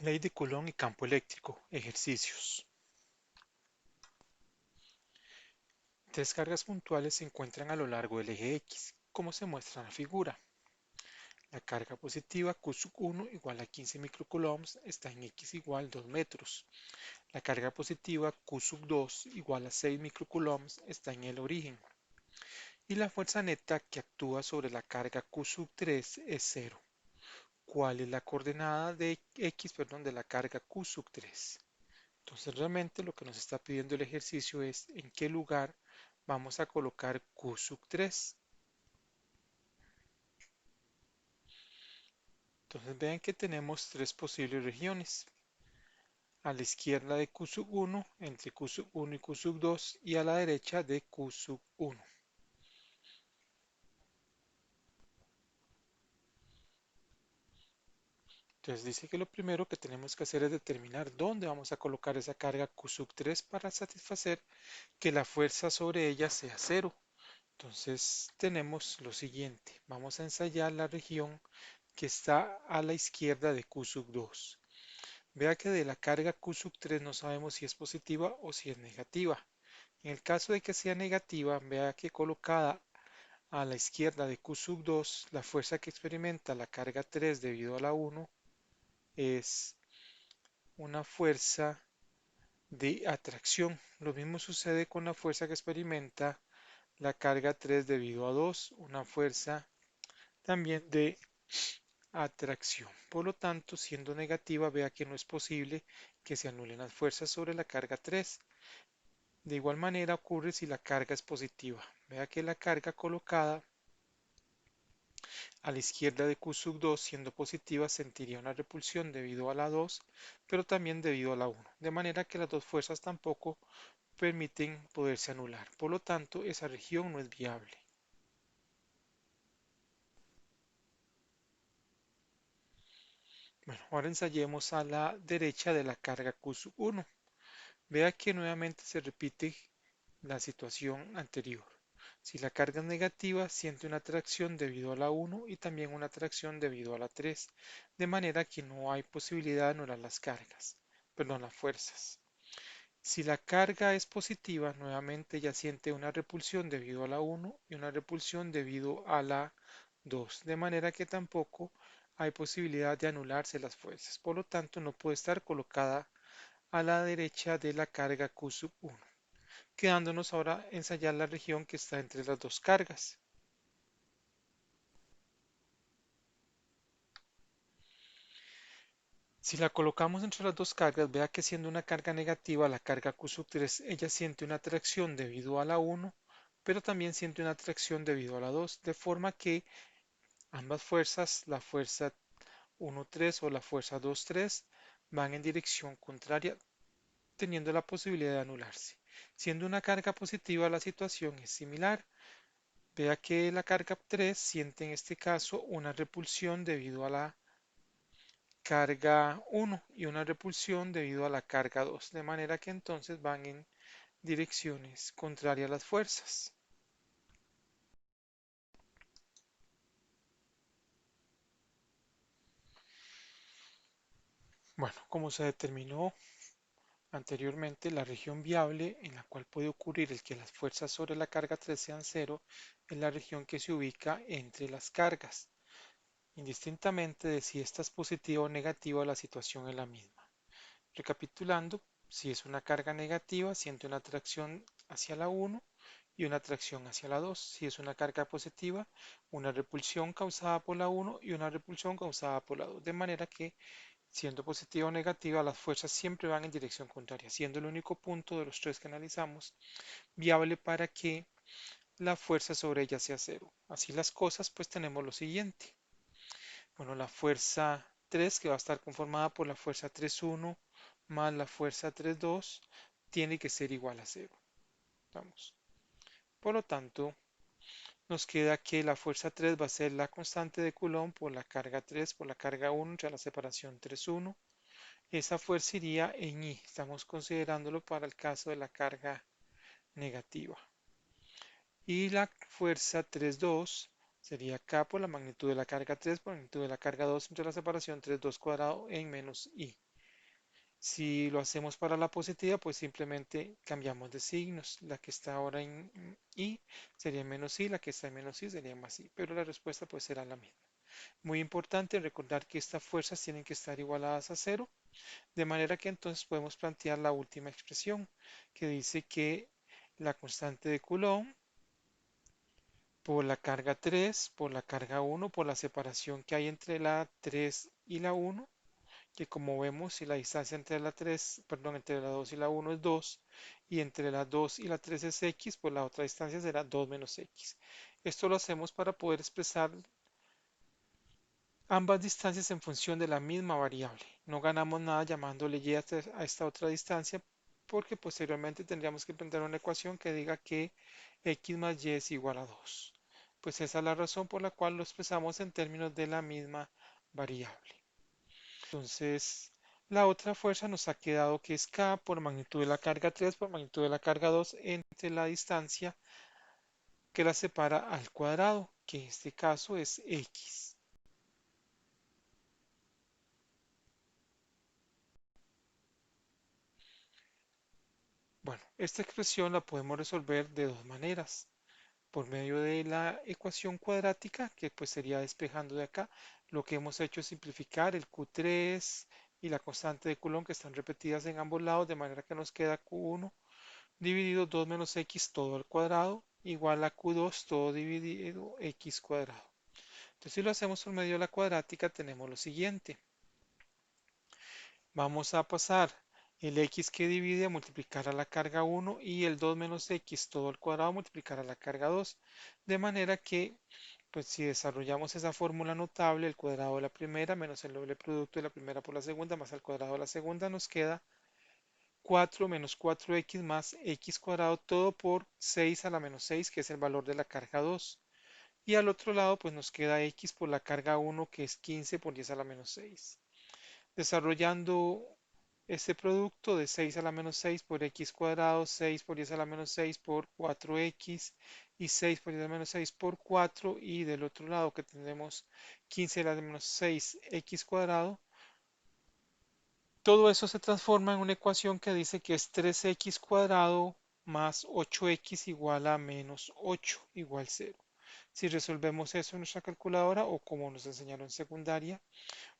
Ley de Coulomb y campo eléctrico. Ejercicios. Tres cargas puntuales se encuentran a lo largo del eje X, como se muestra en la figura. La carga positiva Q1 igual a 15 microcoulombs está en X igual 2 metros. La carga positiva Q2 igual a 6 microcoulombs está en el origen. Y la fuerza neta que actúa sobre la carga Q3 es 0. ¿Cuál es la coordenada de X, de la carga Q3? Entonces realmente lo que nos está pidiendo el ejercicio es en qué lugar vamos a colocar Q3. Entonces vean que tenemos tres posibles regiones. A la izquierda de Q1, entre Q1 y Q2 y a la derecha de Q1. Entonces dice que lo primero que tenemos que hacer es determinar dónde vamos a colocar esa carga Q3 para satisfacer que la fuerza sobre ella sea cero. Entonces tenemos lo siguiente, vamos a ensayar la región que está a la izquierda de Q2. Vea que de la carga Q3 no sabemos si es positiva o si es negativa. En el caso de que sea negativa, vea que colocada a la izquierda de Q2, la fuerza que experimenta la carga 3 debido a la 1 es una fuerza de atracción. Lo mismo sucede con la fuerza que experimenta la carga 3 debido a 2, una fuerza también de atracción. Por lo tanto, siendo negativa, vea que no es posible que se anulen las fuerzas sobre la carga 3. De igual manera ocurre si la carga es positiva. Vea que la carga colocada a la izquierda de Q2 siendo positiva sentiría una repulsión debido a la 2, pero también debido a la 1. De manera que las dos fuerzas tampoco permiten poderse anular. Por lo tanto, esa región no es viable. Bueno, ahora ensayemos a la derecha de la carga Q1. Vea que nuevamente se repite la situación anterior. Si la carga es negativa, siente una atracción debido a la 1 y también una atracción debido a la 3, de manera que no hay posibilidad de anular las fuerzas. Si la carga es positiva, nuevamente ya siente una repulsión debido a la 1 y una repulsión debido a la 2, de manera que tampoco hay posibilidad de anularse las fuerzas. Por lo tanto, no puede estar colocada a la derecha de la carga Q1, quedándonos ahora ensayar la región que está entre las dos cargas. Si la colocamos entre las dos cargas, vea que siendo una carga negativa, la carga Q3, ella siente una atracción debido a la 1, pero también siente una atracción debido a la 2, de forma que ambas fuerzas, la fuerza 1,3 o la fuerza 2,3, van en dirección contraria, teniendo la posibilidad de anularse. Siendo una carga positiva, la situación es similar. Vea que la carga 3 siente en este caso una repulsión debido a la carga 1 y una repulsión debido a la carga 2, de manera que entonces van en direcciones contrarias a las fuerzas. Bueno, como se determinó anteriormente, la región viable en la cual puede ocurrir el que las fuerzas sobre la carga 3 sean cero es la región que se ubica entre las cargas. Indistintamente de si esta es positiva o negativa, la situación es la misma. Recapitulando, si es una carga negativa, siente una atracción hacia la 1 y una atracción hacia la 2. Si es una carga positiva, una repulsión causada por la 1 y una repulsión causada por la 2. De manera que, siendo positiva o negativa, las fuerzas siempre van en dirección contraria, siendo el único punto de los tres que analizamos viable para que la fuerza sobre ella sea cero. Así las cosas, pues tenemos lo siguiente. Bueno, la fuerza 3, que va a estar conformada por la fuerza 3,1 más la fuerza 3,2, tiene que ser igual a cero. Vamos. Por lo tanto, nos queda que la fuerza 3 va a ser la constante de Coulomb por la carga 3 por la carga 1 entre la separación 3,1. Esa fuerza iría en I. Estamos considerándolo para el caso de la carga negativa. Y la fuerza 3,2 sería K por la magnitud de la carga 3 por la magnitud de la carga 2 entre la separación 3,2 cuadrado en menos I. Si lo hacemos para la positiva, pues simplemente cambiamos de signos. La que está ahora en i sería menos i, la que está en menos i sería más i, pero la respuesta pues será la misma. Muy importante recordar que estas fuerzas tienen que estar igualadas a cero, de manera que entonces podemos plantear la última expresión, que dice que la constante de Coulomb por la carga 3 por la carga uno por la separación que hay entre la 3 y la uno, que como vemos, si la distancia entre la 3, perdón, entre la 2 y la uno es 2, y entre la 2 y la 3 es x, pues la otra distancia será 2 menos x. Esto lo hacemos para poder expresar ambas distancias en función de la misma variable. No ganamos nada llamándole y a esta otra distancia, porque posteriormente tendríamos que plantear una ecuación que diga que x más y es igual a 2. Pues esa es la razón por la cual lo expresamos en términos de la misma variable. Entonces, la otra fuerza nos ha quedado que es K por magnitud de la carga 3 por magnitud de la carga 2 entre la distancia que la separa al cuadrado, que en este caso es X. Bueno, esta expresión la podemos resolver de dos maneras. Por medio de la ecuación cuadrática, que pues sería despejando de acá, lo que hemos hecho es simplificar el Q3 y la constante de Coulomb que están repetidas en ambos lados, de manera que nos queda Q1 dividido 2 menos x todo al cuadrado igual a q2 todo dividido x cuadrado. Entonces si lo hacemos por medio de la cuadrática tenemos lo siguiente. Vamos a pasar el x que divide a multiplicar a la carga 1 y el 2 menos x todo al cuadrado a multiplicar a la carga 2. De manera que pues si desarrollamos esa fórmula notable, el cuadrado de la primera menos el doble producto de la primera por la segunda más el cuadrado de la segunda nos queda 4 menos 4x más x cuadrado, todo por 6 a la menos 6, que es el valor de la carga 2. Y al otro lado, pues nos queda x por la carga 1, que es 15 por 10 a la menos 6. Desarrollando este producto de 6 a la menos 6 por x cuadrado, 6 por 10 a la menos 6 por 4x y 6 por 10 a la menos 6 por 4. Y del otro lado que tenemos 15 a la menos 6 x cuadrado, todo eso se transforma en una ecuación que dice que es 3x cuadrado más 8x igual a menos 8 igual 0. Si resolvemos eso en nuestra calculadora o como nos enseñaron en secundaria,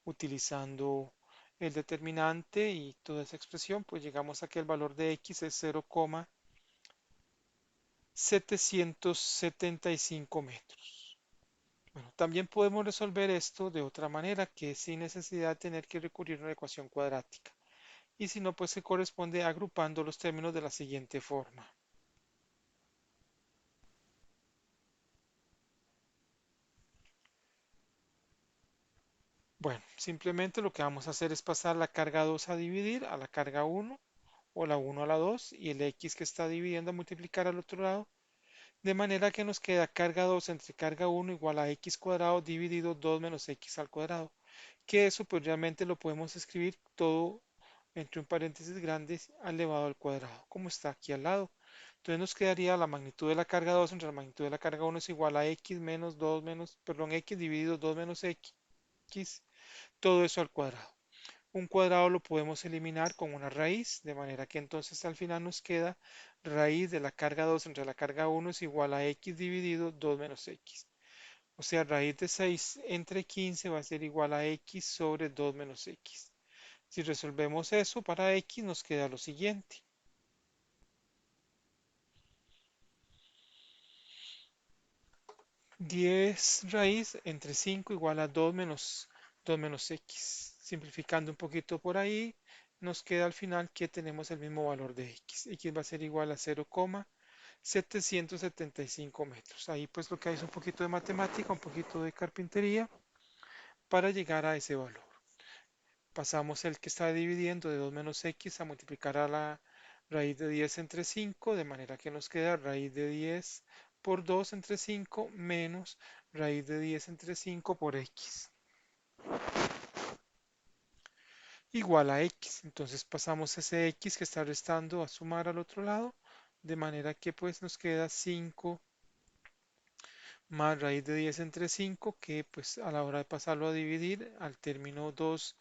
utilizando el determinante y toda esa expresión, pues llegamos a que el valor de x es 0,775 metros. Bueno, también podemos resolver esto de otra manera, que es sin necesidad de tener que recurrir a una ecuación cuadrática. Y si no, pues se corresponde agrupando los términos de la siguiente forma. Bueno, simplemente lo que vamos a hacer es pasar la carga 2 a dividir a la carga 1 o la 1 a la 2 y el x que está dividiendo a multiplicar al otro lado, de manera que nos queda carga 2 entre carga 1 igual a x cuadrado dividido 2 menos x al cuadrado, que eso pues realmente lo podemos escribir todo entre un paréntesis grande elevado al cuadrado, como está aquí al lado. Entonces nos quedaría la magnitud de la carga 2 entre la magnitud de la carga 1 es igual a x menos 2 menos, perdón, x dividido 2 menos x, todo eso al cuadrado. Un cuadrado lo podemos eliminar con una raíz, de manera que entonces al final nos queda raíz de la carga 2 entre la carga 1 es igual a x dividido 2 menos x. O sea, raíz de 6 entre 15 va a ser igual a x sobre 2 menos x. Si resolvemos eso para x nos queda lo siguiente. 10 raíz entre 5 igual a 2 menos x. Simplificando un poquito por ahí, nos queda al final que tenemos el mismo valor de x. X va a ser igual a 0,775 metros. Ahí pues lo que hay es un poquito de matemática, un poquito de carpintería para llegar a ese valor. Pasamos el que está dividiendo de 2 menos x a multiplicar a la raíz de 10 entre 5, de manera que nos queda raíz de 10 por 2 entre 5 menos raíz de 10 entre 5 por x igual a x. Entonces pasamos ese x que está restando a sumar al otro lado, de manera que pues nos queda 5 más raíz de 10 entre 5, que pues a la hora de pasarlo a dividir, al término 2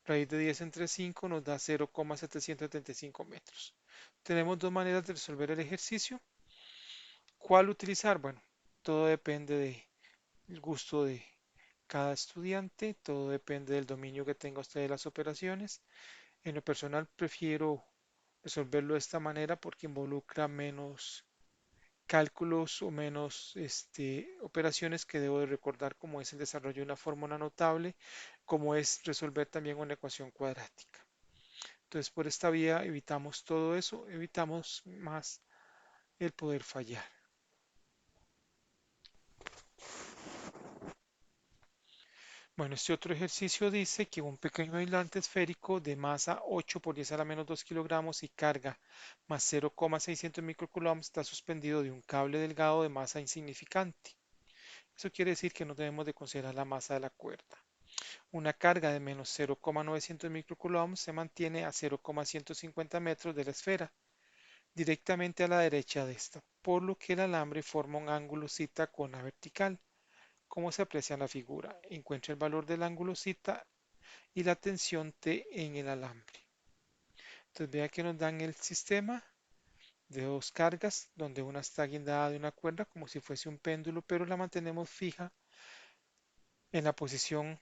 Raíz de 10 entre 5 nos da 0,775 metros. Tenemos dos maneras de resolver el ejercicio. ¿Cuál utilizar? Bueno, todo depende del gusto de cada estudiante, todo depende del dominio que tenga usted de las operaciones. En lo personal prefiero resolverlo de esta manera porque involucra menos cálculos o menos operaciones que debo de recordar, como es el desarrollo de una fórmula notable, como es resolver también una ecuación cuadrática. Entonces, por esta vía evitamos todo eso, evitamos más el poder fallar. Bueno, este otro ejercicio dice que un pequeño aislante esférico de masa 8 por 10 a la menos 2 kilogramos y carga más 0,600 microcoulombs está suspendido de un cable delgado de masa insignificante. Eso quiere decir que no debemos de considerar la masa de la cuerda. Una carga de menos 0,900 microcoulombs se mantiene a 0,150 metros de la esfera, directamente a la derecha de esta, por lo que el alambre forma un ángulo cita con la vertical, como se aprecia en la figura. Encuentra el valor del ángulo cita y la tensión T en el alambre. Entonces vea que nos dan el sistema de dos cargas, donde una está guindada de una cuerda como si fuese un péndulo, pero la mantenemos fija en la posición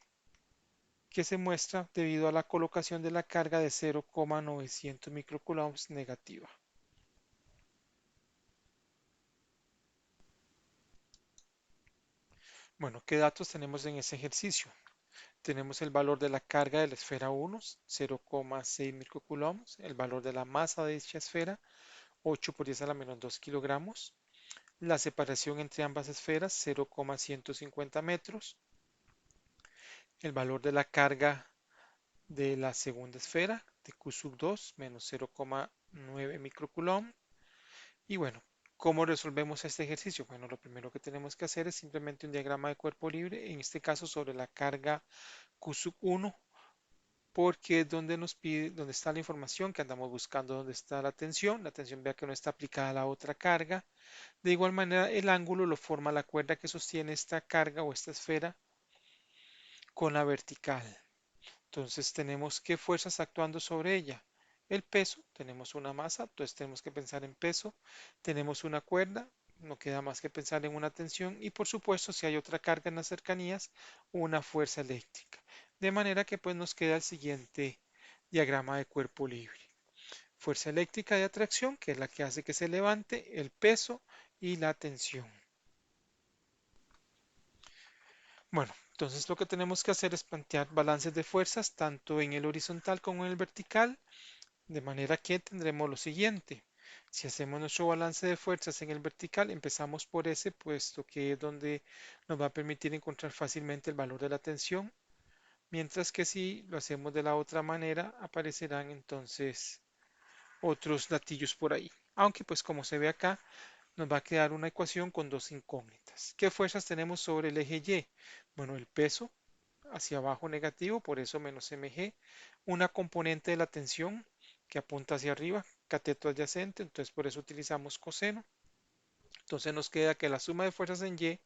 que se muestra debido a la colocación de la carga de 0,900 microcoulombs negativa. Bueno, ¿qué datos tenemos en ese ejercicio? Tenemos el valor de la carga de la esfera 1, 0,6 microcoulombs, el valor de la masa de dicha esfera, 8 por 10 a la menos 2 kilogramos, la separación entre ambas esferas, 0,150 metros, el valor de la carga de la segunda esfera, de Q sub 2, menos 0,9 microcoulomb. Y bueno, ¿cómo resolvemos este ejercicio? Bueno, lo primero que tenemos que hacer es simplemente un diagrama de cuerpo libre, en este caso sobre la carga Q sub 1, porque es donde nos pide, donde está la información que andamos buscando, donde está la tensión. La tensión, vea que no está aplicada a la otra carga. De igual manera, el ángulo lo forma la cuerda que sostiene esta carga o esta esfera con la vertical. Entonces tenemos qué fuerzas actuando sobre ella. El peso, tenemos una masa, entonces tenemos que pensar en peso. Tenemos una cuerda, no queda más que pensar en una tensión. Y por supuesto, si hay otra carga en las cercanías, una fuerza eléctrica. De manera que pues nos queda el siguiente diagrama de cuerpo libre. Fuerza eléctrica de atracción, que es la que hace que se levante, el peso y la tensión. Bueno, entonces lo que tenemos que hacer es plantear balances de fuerzas tanto en el horizontal como en el vertical, de manera que tendremos lo siguiente. Si hacemos nuestro balance de fuerzas en el vertical, empezamos por ese, puesto que es donde nos va a permitir encontrar fácilmente el valor de la tensión, mientras que si lo hacemos de la otra manera, aparecerán entonces otros latillos por ahí. Aunque pues como se ve acá, nos va a quedar una ecuación con dos incógnitas. ¿Qué fuerzas tenemos sobre el eje Y? Bueno, el peso hacia abajo negativo, por eso menos mg, una componente de la tensión que apunta hacia arriba, cateto adyacente, entonces por eso utilizamos coseno. Entonces nos queda que la suma de fuerzas en Y,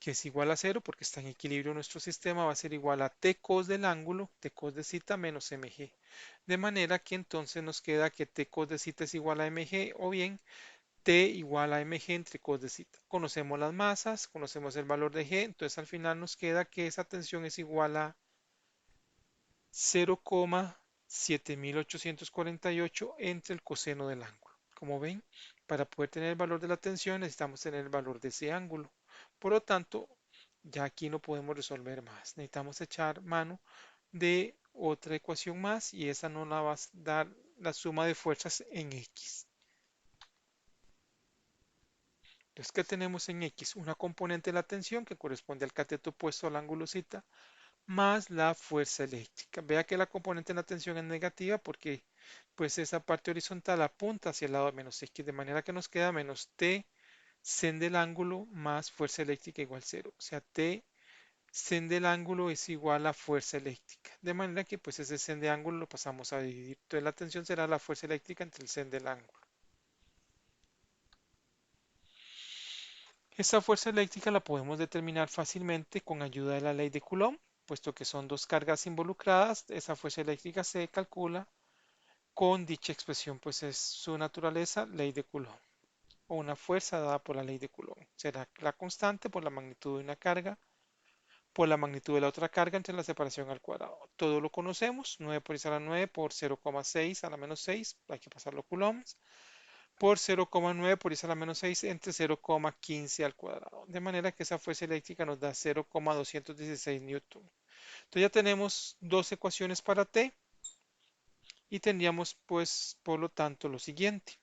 que es igual a cero porque está en equilibrio nuestro sistema, va a ser igual a T cos del ángulo, T cos de zeta menos mg. De manera que entonces nos queda que T cos de zeta es igual a mg o bien T igual a mg entre cos de zeta. Conocemos las masas, conocemos el valor de g, entonces al final nos queda que esa tensión es igual a 0,7848 entre el coseno del ángulo. Como ven, para poder tener el valor de la tensión necesitamos tener el valor de ese ángulo. Por lo tanto, ya aquí no podemos resolver más. Necesitamos echar mano de otra ecuación más y esa nos la va a dar la suma de fuerzas en X. Entonces, ¿qué tenemos en X? Una componente de la tensión que corresponde al cateto opuesto al ángulo zeta más la fuerza eléctrica. Vea que la componente de la tensión es negativa porque pues esa parte horizontal apunta hacia el lado de menos X, de manera que nos queda menos T sen del ángulo más fuerza eléctrica igual cero. O sea, T sen del ángulo es igual a fuerza eléctrica. De manera que pues ese sen de ángulo lo pasamos a dividir. Entonces la tensión será la fuerza eléctrica entre el sen del ángulo. Esta fuerza eléctrica la podemos determinar fácilmente con ayuda de la ley de Coulomb, puesto que son dos cargas involucradas, esa fuerza eléctrica se calcula con dicha expresión, pues es su naturaleza, ley de Coulomb, o una fuerza dada por la ley de Coulomb. Será la constante por la magnitud de una carga por la magnitud de la otra carga entre la separación al cuadrado. Todo lo conocemos, 9 por 10 a la 9 por 0,6 a la menos 6, hay que pasarlo coulombs, por 0,9 por 10 a la menos 6 entre 0,15 al cuadrado. De manera que esa fuerza eléctrica nos da 0,216 newton. Entonces ya tenemos dos ecuaciones para T y tendríamos pues por lo tanto lo siguiente.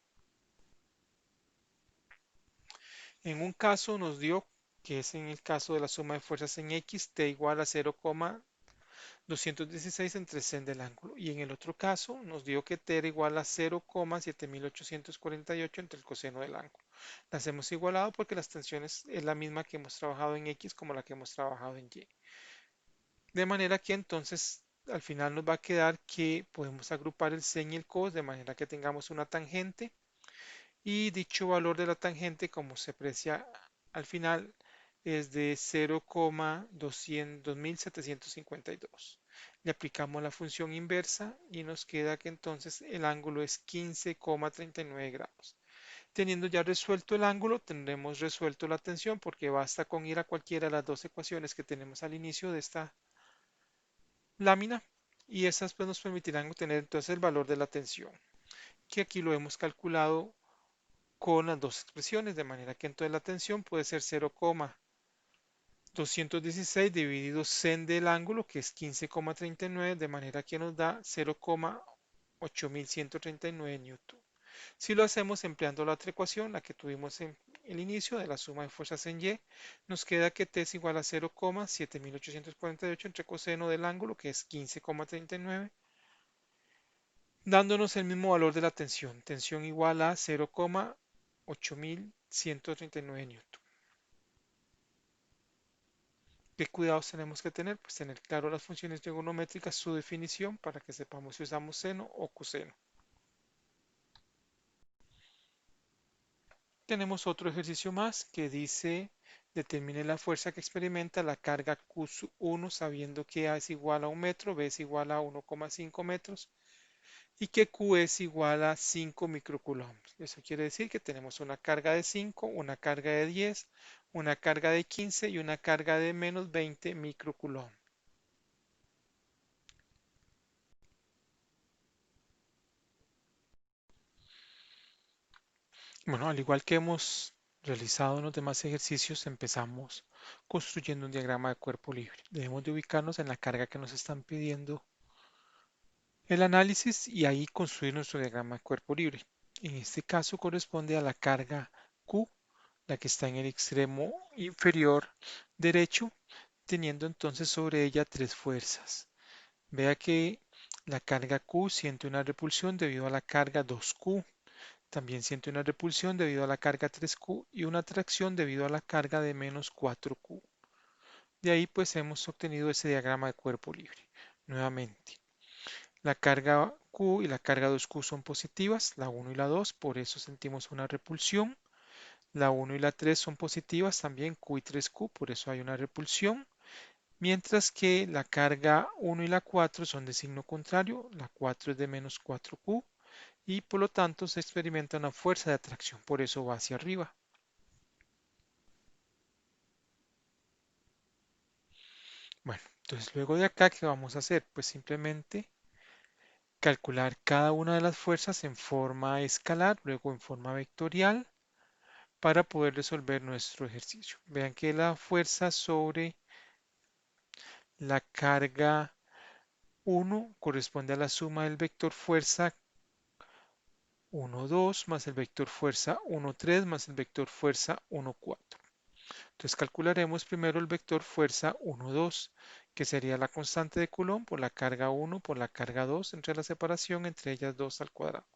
En un caso nos dio que es en el caso de la suma de fuerzas en X, T igual a 0,216 entre sen del ángulo. Y en el otro caso nos dio que T era igual a 0,7848 entre el coseno del ángulo. Las hemos igualado porque las tensiones es la misma que hemos trabajado en X como la que hemos trabajado en Y. De manera que entonces al final nos va a quedar que podemos agrupar el sen y el cos de manera que tengamos una tangente y dicho valor de la tangente como se aprecia al final es de 0,2752. Le aplicamos la función inversa y nos queda que entonces el ángulo es 15,39 grados. Teniendo ya resuelto el ángulo, tendremos resuelto la tensión porque basta con ir a cualquiera de las dos ecuaciones que tenemos al inicio de esta lámina y esas pues nos permitirán obtener entonces el valor de la tensión, que aquí lo hemos calculado con las dos expresiones, de manera que entonces la tensión puede ser 0,216 dividido sen del ángulo, que es 15,39, de manera que nos da 0,8139 newton. Si lo hacemos empleando la otra ecuación, la que tuvimos en el inicio de la suma de fuerzas en Y, nos queda que T es igual a 0,7848 entre coseno del ángulo, que es 15,39, dándonos el mismo valor de la tensión. Tensión igual a 0,8139 newton. ¿Qué cuidados tenemos que tener? Pues tener claro las funciones trigonométricas, su definición, para que sepamos si usamos seno o coseno. Tenemos otro ejercicio más que dice, determine la fuerza que experimenta la carga Q1 sabiendo que A es igual a 1 metro, B es igual a 1,5 metros y que Q es igual a 5 microcoulombs. Eso quiere decir que tenemos una carga de 5, una carga de 10, una carga de 15 y una carga de menos 20 microcoulombs. Bueno, al igual que hemos realizado en los demás ejercicios, empezamos construyendo un diagrama de cuerpo libre. Debemos de ubicarnos en la carga que nos están pidiendo el análisis y ahí construir nuestro diagrama de cuerpo libre. En este caso corresponde a la carga Q, la que está en el extremo inferior derecho, teniendo entonces sobre ella tres fuerzas. Vea que la carga Q siente una repulsión debido a la carga 2Q. También siente una repulsión debido a la carga 3Q y una atracción debido a la carga de menos 4Q. De ahí pues hemos obtenido ese diagrama de cuerpo libre. Nuevamente, la carga Q y la carga 2Q son positivas, la 1 y la 2, por eso sentimos una repulsión. La 1 y la 3 son positivas, también Q y 3Q, por eso hay una repulsión. Mientras que la carga 1 y la 4 son de signo contrario, la 4 es de menos 4Q y por lo tanto se experimenta una fuerza de atracción, por eso va hacia arriba. Bueno, entonces luego de acá, ¿qué vamos a hacer? Pues simplemente calcular cada una de las fuerzas en forma escalar, luego en forma vectorial, para poder resolver nuestro ejercicio. Vean que la fuerza sobre la carga 1 corresponde a la suma del vector fuerza 1, 2 más el vector fuerza 1, 3 más el vector fuerza 1, 4. Entonces calcularemos primero el vector fuerza 1, 2, que sería la constante de Coulomb por la carga 1 por la carga 2 entre la separación entre ellas 2 al cuadrado.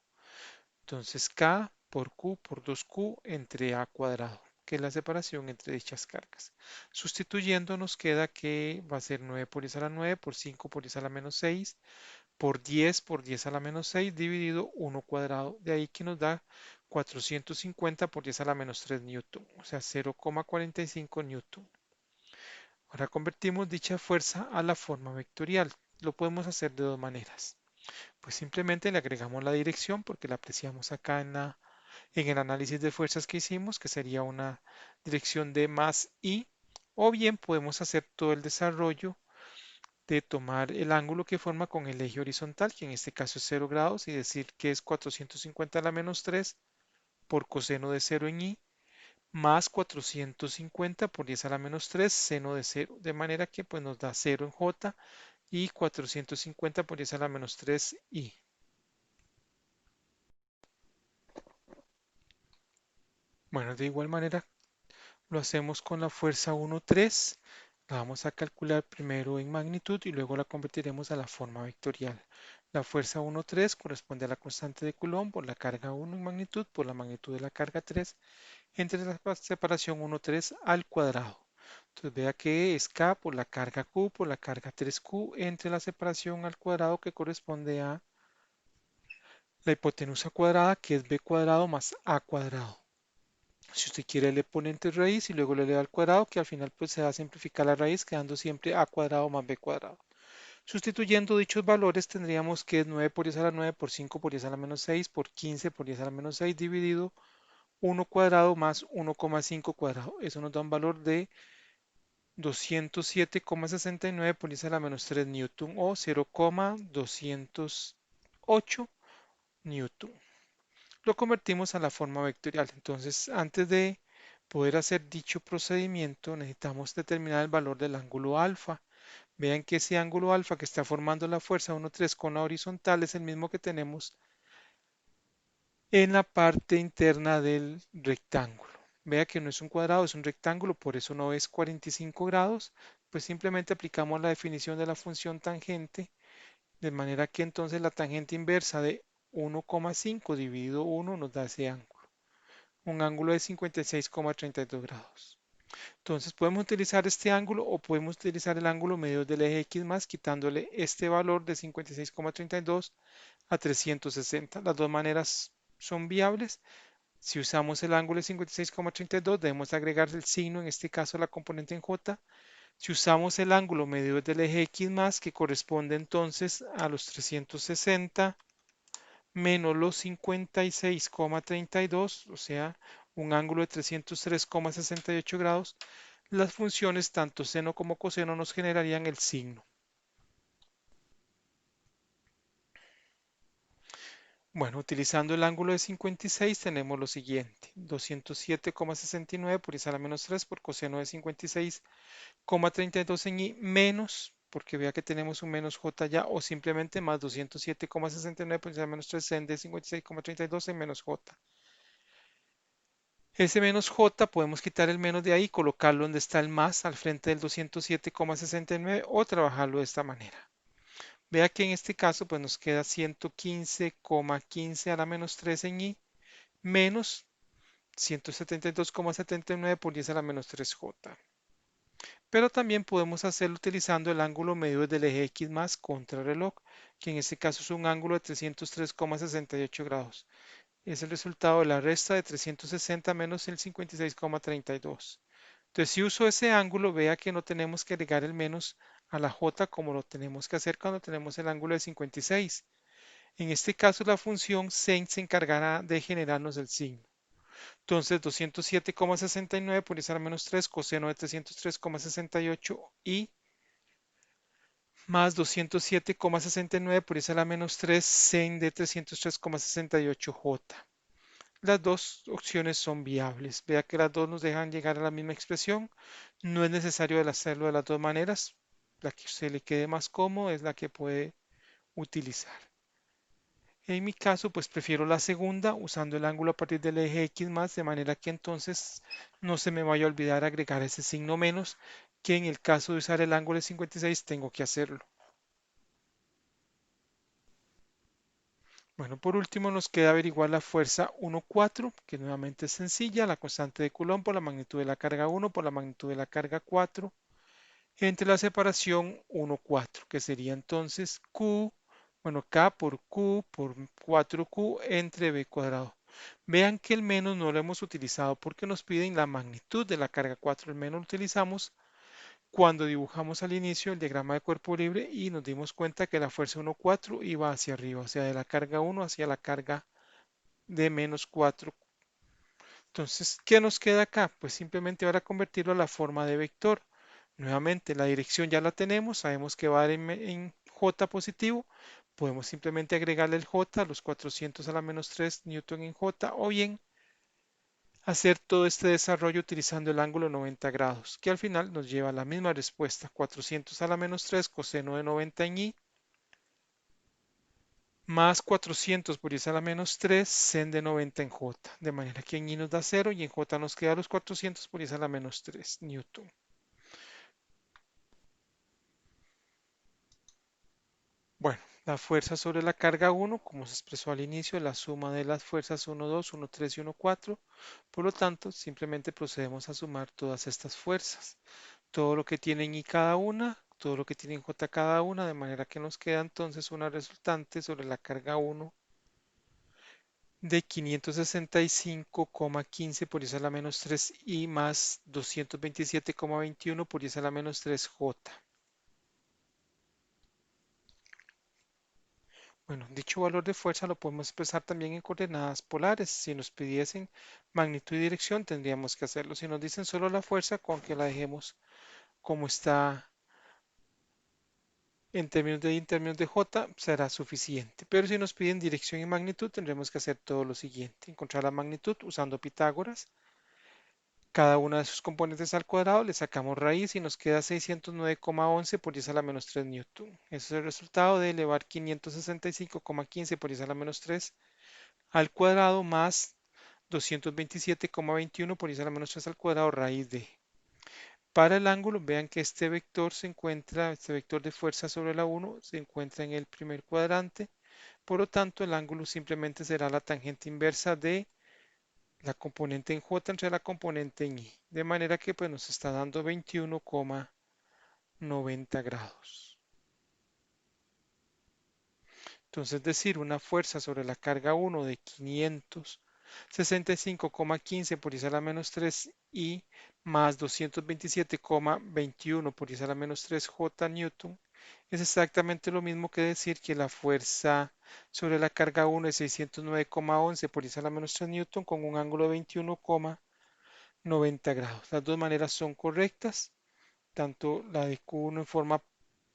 Entonces K por Q por 2Q entre A cuadrado, que es la separación entre dichas cargas. Sustituyendo nos queda que va a ser 9 por 10 a la 9 por 5 por 10 a la menos 6 por 10 a la menos 6 dividido 1 cuadrado. De ahí que nos da 450 por 10 a la menos 3 newton, o sea 0,45 newton. Ahora convertimos dicha fuerza a la forma vectorial. Lo podemos hacer de dos maneras. Pues simplemente le agregamos la dirección porque la apreciamos acá en el análisis de fuerzas que hicimos, que sería una dirección de más I, o bien podemos hacer todo el desarrollo de tomar el ángulo que forma con el eje horizontal, que en este caso es 0 grados, y decir que es 450 a la menos 3 por coseno de 0 en I, más 450 por 10 a la menos 3 seno de 0, de manera que pues nos da 0 en J y 450 por 10 a la menos 3 I. Bueno, de igual manera lo hacemos con la fuerza 1,3. La vamos a calcular primero en magnitud y luego la convertiremos a la forma vectorial. La fuerza 1,3 corresponde a la constante de Coulomb por la carga 1 en magnitud por la magnitud de la carga 3 entre la separación 1,3 al cuadrado. Entonces vea que es K por la carga Q por la carga 3Q entre la separación al cuadrado que corresponde a la hipotenusa cuadrada que es B cuadrado más A cuadrado. Si usted quiere le pone entre raíz y luego le eleva al cuadrado, que al final pues se va a simplificar la raíz quedando siempre a cuadrado más b cuadrado. Sustituyendo dichos valores tendríamos que es 9 por 10 a la 9 por 5 por 10 a la menos 6 por 15 por 10 a la menos 6 dividido 1 cuadrado más 1,5 cuadrado. Eso nos da un valor de 207,69 por 10 a la menos 3 newton o 0,208 newton. Lo convertimos a la forma vectorial. Entonces, antes de poder hacer dicho procedimiento, necesitamos determinar el valor del ángulo alfa. Vean que ese ángulo alfa que está formando la fuerza 1,3 con la horizontal es el mismo que tenemos en la parte interna del rectángulo. Vea que no es un cuadrado, es un rectángulo, por eso no es 45 grados. Pues simplemente aplicamos la definición de la función tangente, de manera que entonces la tangente inversa de 1,5 dividido 1 nos da ese ángulo, un ángulo de 56,32 grados. Entonces podemos utilizar este ángulo o podemos utilizar el ángulo medio del eje X más quitándole este valor de 56,32 a 360. Las dos maneras son viables. Si usamos el ángulo de 56,32 debemos agregar el signo, en este caso la componente en J. Si usamos el ángulo medio del eje X más que corresponde entonces a los 360 menos los 56,32, o sea, un ángulo de 303,68 grados, las funciones tanto seno como coseno nos generarían el signo. Bueno, utilizando el ángulo de 56 tenemos lo siguiente, 207,69 por I a la menos 3 por coseno de 56,32 en I menos, porque vea que tenemos un menos J ya, o simplemente más 207,69 por I a la menos 3 en de 56,32 en menos J. Ese menos J podemos quitar el menos de ahí y colocarlo donde está el más al frente del 207,69 o trabajarlo de esta manera. Vea que en este caso pues nos queda 115,15 a la menos 3 en I menos 172,79 por 10 a la menos 3J. Pero también podemos hacerlo utilizando el ángulo medio del eje X más contra reloj, que en este caso es un ángulo de 303,68 grados. Es el resultado de la resta de 360 menos el 56,32. Entonces, si uso ese ángulo, vea que no tenemos que agregar el menos a la J como lo tenemos que hacer cuando tenemos el ángulo de 56. En este caso, la función sen se encargará de generarnos el signo. Entonces, 207,69 por 10 a la menos 3 coseno de 303,68 y más 207,69 por 10 a la menos 3 sen de 303,68 J. Las dos opciones son viables. Vea que las dos nos dejan llegar a la misma expresión. No es necesario hacerlo de las dos maneras. La que se le quede más cómodo es la que puede utilizar. En mi caso, pues prefiero la segunda, usando el ángulo a partir del eje X más, de manera que entonces no se me vaya a olvidar agregar ese signo menos, que en el caso de usar el ángulo de 56 tengo que hacerlo. Bueno, por último nos queda averiguar la fuerza 1,4, que nuevamente es sencilla, la constante de Coulomb por la magnitud de la carga 1 por la magnitud de la carga 4, entre la separación 1,4, que sería entonces Q, bueno, K por Q por 4Q entre B cuadrado. Vean que el menos no lo hemos utilizado porque nos piden la magnitud de la carga 4. El menos lo utilizamos cuando dibujamos al inicio el diagrama de cuerpo libre y nos dimos cuenta que la fuerza 1,4 iba hacia arriba, o sea, de la carga 1 hacia la carga de -4. Entonces, ¿qué nos queda acá? Pues simplemente ahora convertirlo a la forma de vector. Nuevamente, la dirección ya la tenemos, sabemos que va a dar en J positivo. Podemos simplemente agregarle el J, los 400 a la -3 newton en J, o bien hacer todo este desarrollo utilizando el ángulo 90 grados, que al final nos lleva a la misma respuesta, 400 a la -3 coseno de 90 en I, más 400 por 10 a la -3 sen de 90 en J, de manera que en I nos da 0 y en J nos queda los 400 por 10 a la -3 newton. Bueno, la fuerza sobre la carga 1, como se expresó al inicio, es la suma de las fuerzas 1, 2, 1, 3 y 1, 4. Por lo tanto, simplemente procedemos a sumar todas estas fuerzas. Todo lo que tienen I cada una, todo lo que tienen J cada una, de manera que nos queda entonces una resultante sobre la carga 1 de 565,15 por 10 a la -3 y más 227,21 por 10 a la -3 J. Bueno, dicho valor de fuerza lo podemos expresar también en coordenadas polares. Si nos pidiesen magnitud y dirección, tendríamos que hacerlo. Si nos dicen solo la fuerza, con que la dejemos como está en términos de J, será suficiente. Pero si nos piden dirección y magnitud, tendremos que hacer todo lo siguiente. Encontrar la magnitud usando Pitágoras. Cada una de sus componentes al cuadrado le sacamos raíz y nos queda 609,11 por 10 a la -3 newton. Ese es el resultado de elevar 565,15 por 10 a la -3 al cuadrado más 227,21 por 10 a la -3 al cuadrado raíz de. Para el ángulo, vean que este vector se encuentra, este vector de fuerza sobre la 1 se encuentra en el primer cuadrante. Por lo tanto, el ángulo simplemente será la tangente inversa de la componente en J entre la componente en I. De manera que pues, nos está dando 21,90 grados. Entonces, es decir, una fuerza sobre la carga 1 de 565,15 por 10 a la -3 y más 227,21 por 10 a la -3 J newton es exactamente lo mismo que decir que la fuerza sobre la carga 1 es 609,11 por 10 a la -3 newton con un ángulo de 21,90 grados. Las dos maneras son correctas, tanto la de Q1 en forma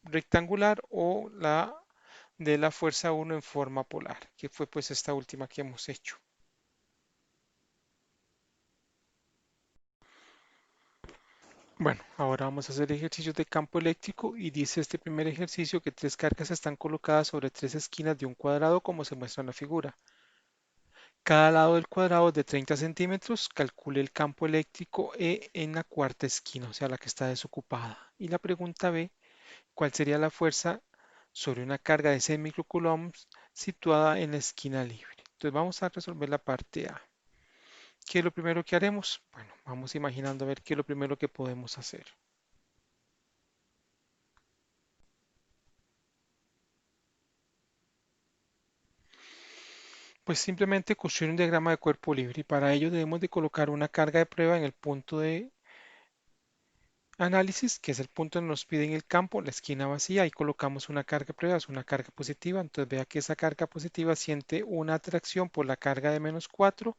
rectangular o la de la fuerza 1 en forma polar, que fue pues esta última que hemos hecho. Bueno, ahora vamos a hacer ejercicios de campo eléctrico y dice este primer ejercicio que tres cargas están colocadas sobre tres esquinas de un cuadrado como se muestra en la figura. Cada lado del cuadrado es de 30 centímetros, calcule el campo eléctrico E en la cuarta esquina, o sea, la que está desocupada. Y la pregunta B, ¿cuál sería la fuerza sobre una carga de 6 microcoulombs situada en la esquina libre? Entonces vamos a resolver la parte A. ¿Qué es lo primero que haremos? Bueno, vamos imaginando a ver qué es lo primero que podemos hacer. Pues simplemente construir un diagrama de cuerpo libre y para ello debemos de colocar una carga de prueba en el punto de análisis, que es el punto donde nos piden el campo, la esquina vacía, ahí colocamos una carga de prueba, es una carga positiva, entonces vea que esa carga positiva siente una atracción por la carga de -4,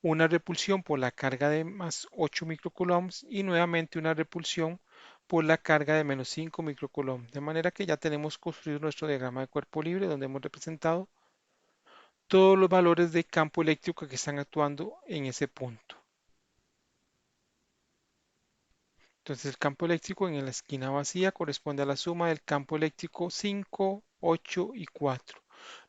una repulsión por la carga de más 8 microcoulombs y nuevamente una repulsión por la carga de -5 microcoulombs, de manera que ya tenemos construido nuestro diagrama de cuerpo libre donde hemos representado todos los valores de campo eléctrico que están actuando en ese punto. Entonces el campo eléctrico en la esquina vacía corresponde a la suma del campo eléctrico 5, 8 y 4.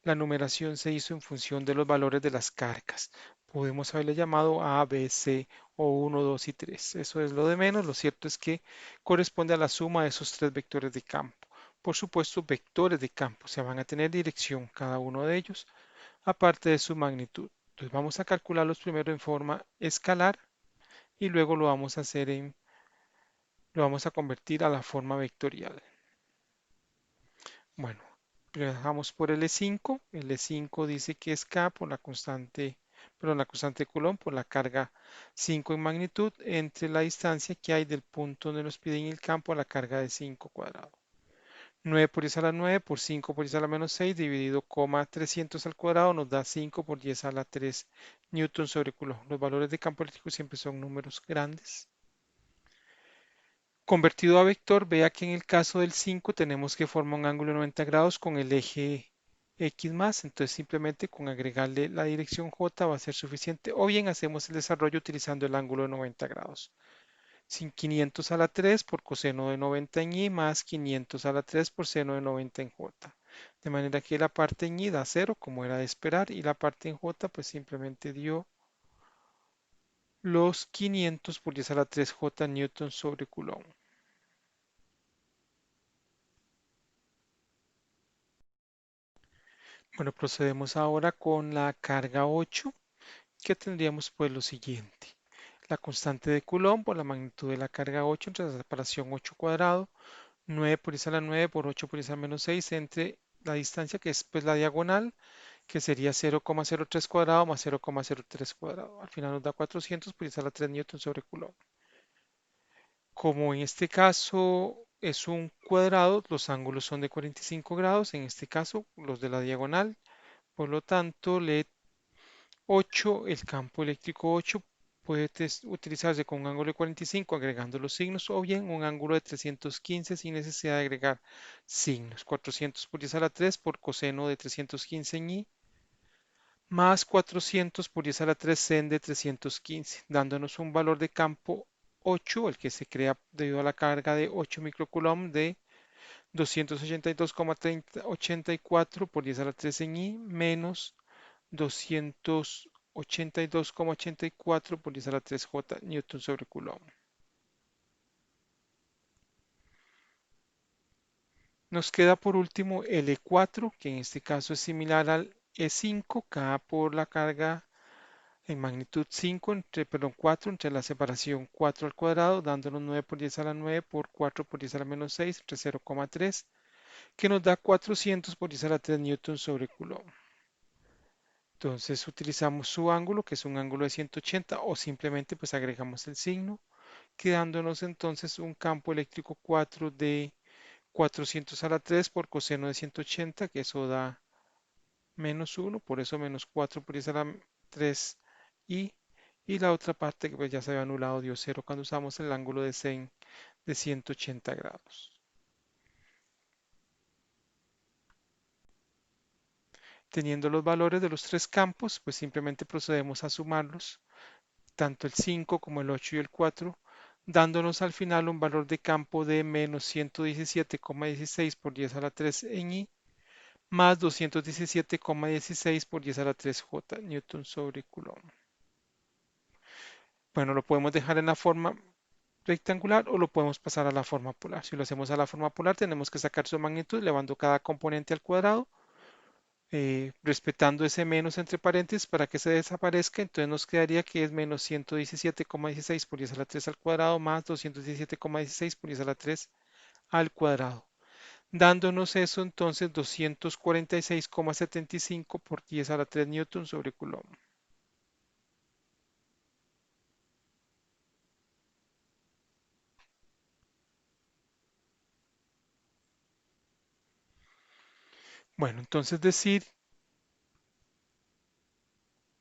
La numeración se hizo en función de los valores de las cargas. Podemos haberle llamado A, B, C o 1, 2 y 3. Eso es lo de menos. Lo cierto es que corresponde a la suma de esos tres vectores de campo. Por supuesto, vectores de campo. O sea, van a tener dirección cada uno de ellos, aparte de su magnitud. Entonces vamos a calcularlos primero en forma escalar y luego lo vamos a convertir a la forma vectorial. Bueno, trabajamos por L5. L5 dice que es K por la constante, la constante de Coulomb por la carga 5 en magnitud entre la distancia que hay del punto donde nos piden el campo a la carga de 5 cuadrado. 9 por 10 a la 9 por 5 por 10 a la menos 6 dividido, 300 al cuadrado nos da 5 por 10 a la 3 newton sobre Coulomb. Los valores de campo eléctrico siempre son números grandes. Convertido a vector, vea que en el caso del 5 tenemos que formar un ángulo de 90 grados con el eje X más, entonces simplemente con agregarle la dirección J va a ser suficiente, o bien hacemos el desarrollo utilizando el ángulo de 90 grados. Sin 500 a la 3 por coseno de 90 en Y más 500 a la 3 por seno de 90 en J. De manera que la parte en Y da 0, como era de esperar, y la parte en J pues simplemente dio los 500 por 10 a la 3 J newton sobre Coulomb. Bueno, procedemos ahora con la carga 8, que tendríamos pues lo siguiente. La constante de Coulomb por la magnitud de la carga 8 entre la separación 8 cuadrado, 9 por 10 a la 9 por 8 por 10 a la menos 6 entre la distancia que es pues la diagonal, que sería 0,03 cuadrado más 0,03 cuadrado. Al final nos da 400 por 10 a la 3 newton sobre Coulomb. Como en este caso es un cuadrado, los ángulos son de 45 grados, en este caso los de la diagonal, por lo tanto, LED 8, el campo eléctrico 8 puede utilizarse con un ángulo de 45 agregando los signos o bien un ángulo de 315 sin necesidad de agregar signos. 400 por 10 a la 3 por coseno de 315 en Y más 400 por 10 a la 3 sen de 315, dándonos un valor de campo 8, el que se crea debido a la carga de 8 microcoulomb de 282,84 por 10 a la 3 en Y menos 282,84 por 10 a la 3 J newton sobre Coulomb. Nos queda por último el E4, que en este caso es similar al E5, K por la carga en magnitud 5 perdón, 4 entre la separación 4 al cuadrado, dándonos 9 por 10 a la 9 por 4 por 10 a la menos 6 entre 0,3, que nos da 400 por 10 a la 3 newton sobre Coulomb. Entonces utilizamos su ángulo, que es un ángulo de 180, o simplemente pues agregamos el signo, quedándonos entonces un campo eléctrico 4 de 400 a la 3 por coseno de 180, que eso da menos 1, por eso menos 4 por 10 a la 3 y la otra parte que pues ya se había anulado dio 0 cuando usamos el ángulo de sen de 180 grados. Teniendo los valores de los tres campos, pues simplemente procedemos a sumarlos, tanto el 5 como el 8 y el 4, dándonos al final un valor de campo de menos 117,16 por 10 a la 3 en Y, más 217,16 por 10 a la 3 J newton sobre Coulomb. Bueno, lo podemos dejar en la forma rectangular o lo podemos pasar a la forma polar. Si lo hacemos a la forma polar, tenemos que sacar su magnitud elevando cada componente al cuadrado, respetando ese menos entre paréntesis para que se desaparezca. Entonces nos quedaría que es menos 117,16 por 10 a la 3 al cuadrado más 217,16 por 10 a la 3 al cuadrado. Dándonos eso entonces 246,75 por 10 a la 3 newton sobre Coulomb. Bueno, entonces decir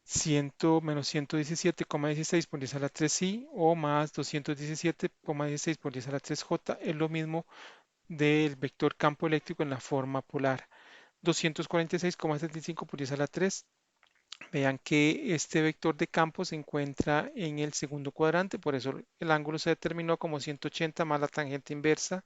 100 menos 117,16 por 10 a la 3i o más 217,16 por 10 a la 3j es lo mismo del vector campo eléctrico en la forma polar. 246,75 por 10 a la 3. Vean que este vector de campo se encuentra en el segundo cuadrante, por eso el ángulo se determinó como 180 más la tangente inversa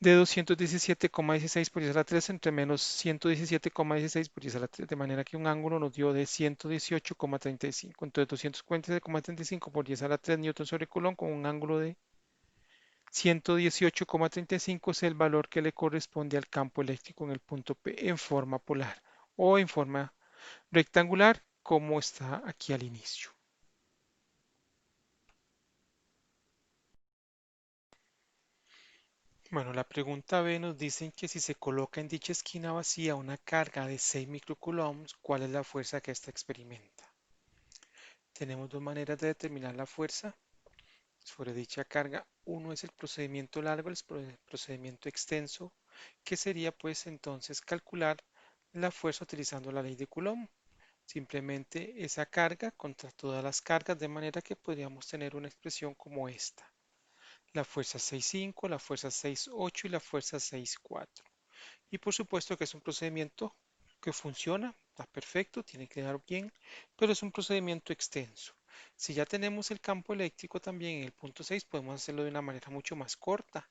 de 217,16 por 10 a la 3 entre menos 117,16 por 10 a la 3, de manera que un ángulo nos dio de 118,35. Entonces 247,35 por 10 a la 3 newton sobre Coulomb con un ángulo de 118,35 es el valor que le corresponde al campo eléctrico en el punto P en forma polar o en forma rectangular como está aquí al inicio. Bueno, la pregunta B nos dice que si se coloca en dicha esquina vacía una carga de 6 microcoulombs, ¿cuál es la fuerza que ésta experimenta? Tenemos dos maneras de determinar la fuerza sobre dicha carga. Uno es el procedimiento largo, el procedimiento extenso, que sería pues entonces calcular la fuerza utilizando la ley de Coulomb. Simplemente esa carga contra todas las cargas, de manera que podríamos tener una expresión como esta. La fuerza 6,5, la fuerza 6,8 y la fuerza 6,4. Y por supuesto que es un procedimiento que funciona, está perfecto, tiene que dar bien, pero es un procedimiento extenso. Si ya tenemos el campo eléctrico también en el punto 6, podemos hacerlo de una manera mucho más corta.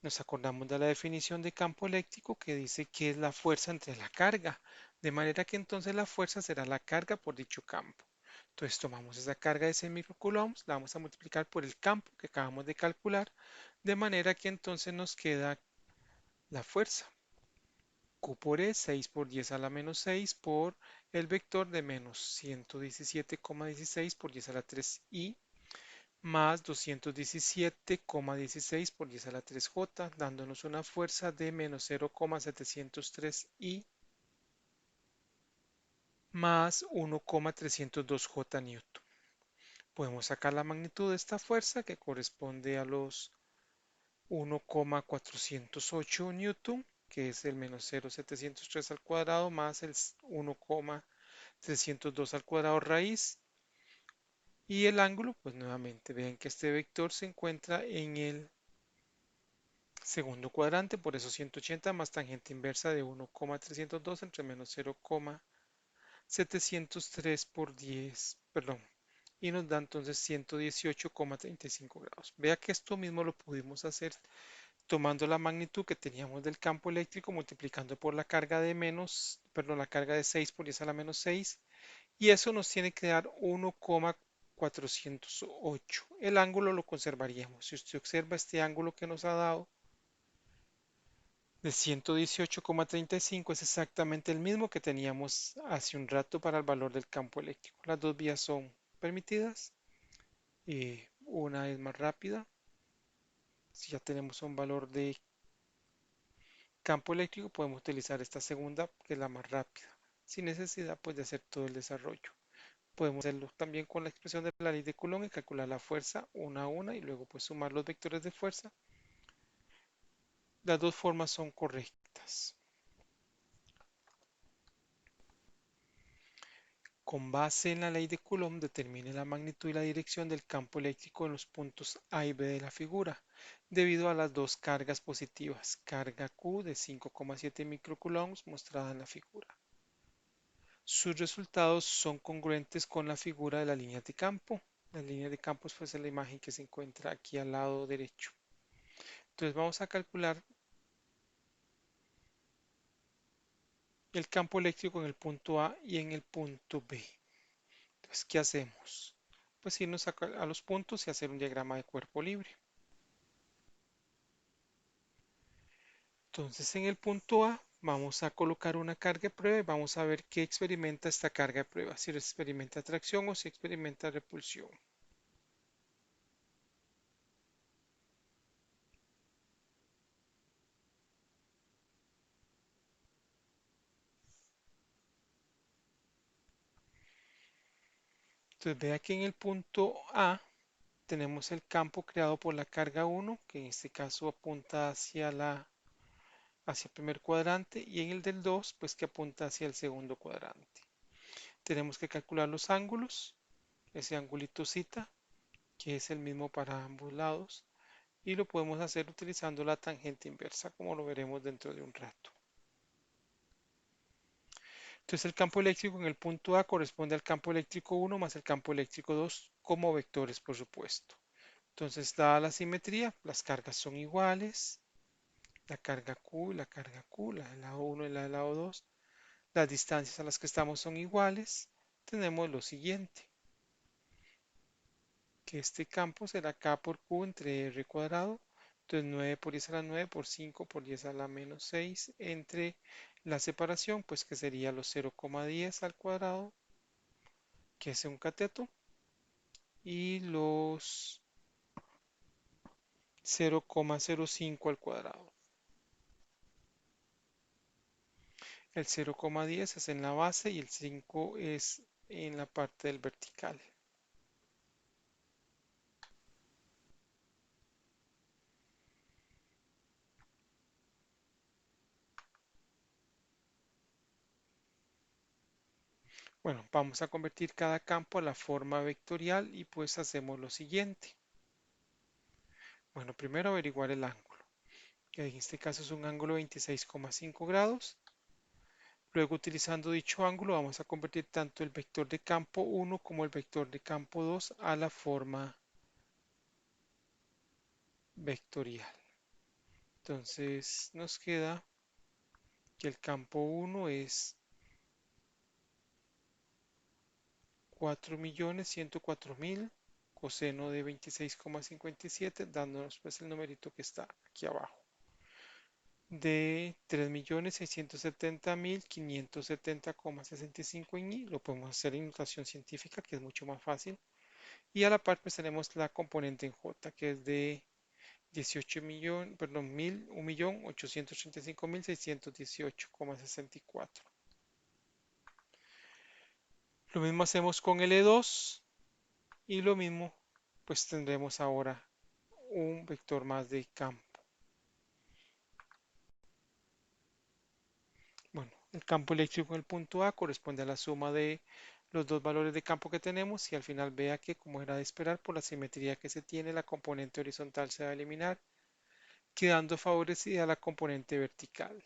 Nos acordamos de la definición de campo eléctrico que dice que es la fuerza entre la carga, de manera que entonces la fuerza será la carga por dicho campo. Entonces tomamos esa carga de 100 microcoulombs, la vamos a multiplicar por el campo que acabamos de calcular, de manera que entonces nos queda la fuerza. Q por E, 6 por 10 a la menos 6 por el vector de menos 117,16 por 10 a la 3i más 217,16 por 10 a la 3j, dándonos una fuerza de menos 0,703i más 1,302 newton. Podemos sacar la magnitud de esta fuerza que corresponde a los 1,408 newton, que es el menos 0,703 al cuadrado más el 1,302 al cuadrado raíz. Y el ángulo, pues nuevamente, vean que este vector se encuentra en el segundo cuadrante, por eso 180 más tangente inversa de 1,302 entre menos 0,703 por 10, perdón, y nos da entonces 118,35 grados. Vea que esto mismo lo pudimos hacer tomando la magnitud que teníamos del campo eléctrico, multiplicando por la carga de menos, perdón, la carga de 6 por 10 a la menos 6, y eso nos tiene que dar 1,408. El ángulo lo conservaríamos. Si usted observa este ángulo que nos ha dado, de 118,35 es exactamente el mismo que teníamos hace un rato para el valor del campo eléctrico. Las dos vías son permitidas. Una es más rápida. Si ya tenemos un valor de campo eléctrico, podemos utilizar esta segunda, que es la más rápida, sin necesidad pues de hacer todo el desarrollo. Podemos hacerlo también con la expresión de la ley de Coulomb y calcular la fuerza una a una y luego pues sumar los vectores de fuerza. Las dos formas son correctas. Con base en la ley de Coulomb, determine la magnitud y la dirección del campo eléctrico en los puntos A y B de la figura, debido a las dos cargas positivas, carga Q de 5,7 microcoulombs mostrada en la figura. Sus resultados son congruentes con la figura de la línea de campo. La línea de campo es pues la imagen que se encuentra aquí al lado derecho. Entonces vamos a calcular el campo eléctrico en el punto A y en el punto B. Entonces, ¿qué hacemos? Pues irnos a los puntos y hacer un diagrama de cuerpo libre. Entonces, en el punto A vamos a colocar una carga de prueba y vamos a ver qué experimenta esta carga de prueba, si experimenta atracción o si experimenta repulsión. Entonces, vea que en el punto A tenemos el campo creado por la carga 1, que en este caso apunta hacia el primer cuadrante, y en el del 2, pues que apunta hacia el segundo cuadrante. Tenemos que calcular los ángulos, ese angulito cita, que es el mismo para ambos lados, y lo podemos hacer utilizando la tangente inversa, como lo veremos dentro de un rato. Entonces el campo eléctrico en el punto A corresponde al campo eléctrico 1 más el campo eléctrico 2 como vectores, por supuesto. Entonces, dada la simetría, las cargas son iguales, la carga Q y la carga Q, la del lado 1 y la del lado 2. Las distancias a las que estamos son iguales. Tenemos lo siguiente, que este campo será K por Q entre R cuadrado. Entonces 9 por 10 a la 9 por 5 por 10 a la menos 6 entre la separación, pues que sería los 0,10 al cuadrado, que es un cateto, y los 0,05 al cuadrado. El 0,10 es en la base y el 5 es en la parte del vertical. Bueno, vamos a convertir cada campo a la forma vectorial y pues hacemos lo siguiente. Bueno, primero averiguar el ángulo, que en este caso es un ángulo de 26,5 grados. Luego, utilizando dicho ángulo, vamos a convertir tanto el vector de campo 1 como el vector de campo 2 a la forma vectorial. Entonces, nos queda que el campo 1 es 4.104.000 coseno de 26,57, dándonos pues el numerito que está aquí abajo, de 3.670.570,65 en y. Lo podemos hacer en notación científica, que es mucho más fácil. Y a la par pues tenemos la componente en J, que es de 18 millones, perdón, 1.835.618,64. Lo mismo hacemos con el E2 y lo mismo pues tendremos ahora un vector más de campo. Bueno, el campo eléctrico en el punto A corresponde a la suma de los dos valores de campo que tenemos y al final vea que, como era de esperar, por la simetría que se tiene, la componente horizontal se va a eliminar, quedando favorecida la componente vertical.